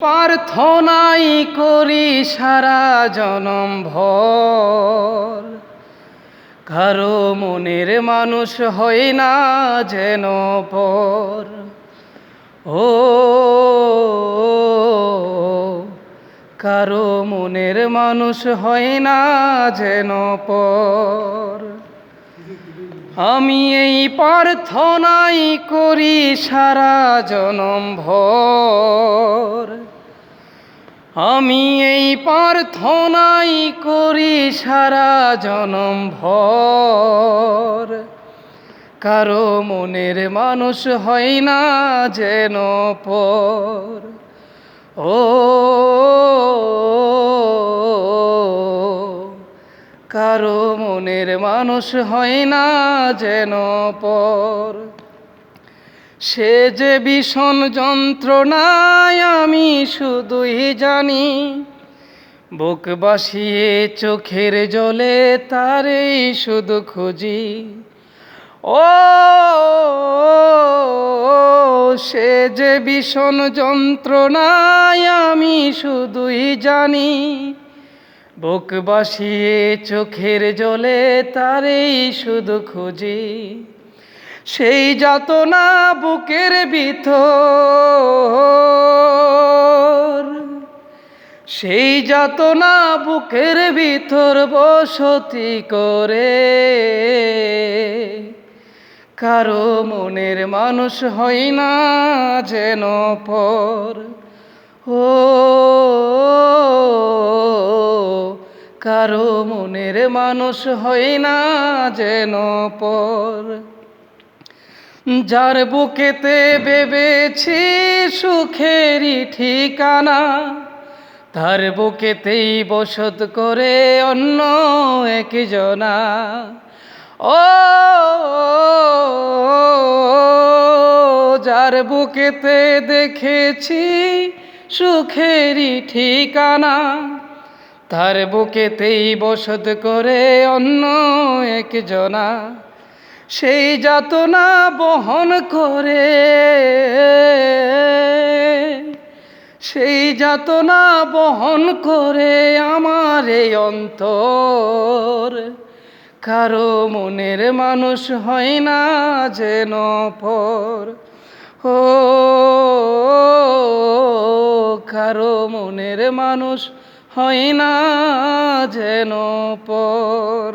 প্রার্থনাই করি সারা জনম ভর, কারো মনের মানুষ হয় না যেন পর। ও কারো মনের মানুষ হয় না যেন পর। আমি এই প্রার্থনাই করি সারা জনম ভর, আমি এই প্রার্থনাই করি সারা জনম ভর, কারো মনের মানুষ হয় না যেন পর। ও কারো মনের মানুষ হয় না যেন পর। সে যে ভীষণ যন্ত্রণায় আমি শুধুই জানি, বুক বাসিয়ে চোখের জলে তারেই শুধু খুঁজি। ও সে যে ভীষণ যন্ত্রণায় আমি শুধুই জানি, বুক বাসিয়ে চোখের জলে তারেই শুধু খুঁজি। সেই যাতনা বুকের ভিতর, সেই যাতনা বুকের ভিতর বসতি করে, কারো মনের মানুষ হয় না যেন পর। ও কারো মনের মানুষ হয় না যেন পর। যার বুকেতে ভেবেছি সুখেরই ঠিকানা, তার বুকেতেই বসত করে অন্য একজনা। ও যার বুকেতে দেখেছি সুখেরই ঠিকানা, তার বুকেতেই বসত করে অন্য একজনা। সেই যাতনা বহন করে, সেই যাতনা বহন করে আমার এই অন্তর, কারো মনের মানুষ হয় না যেন পর। ও কারো মনের মানুষ হয় না যেন পর।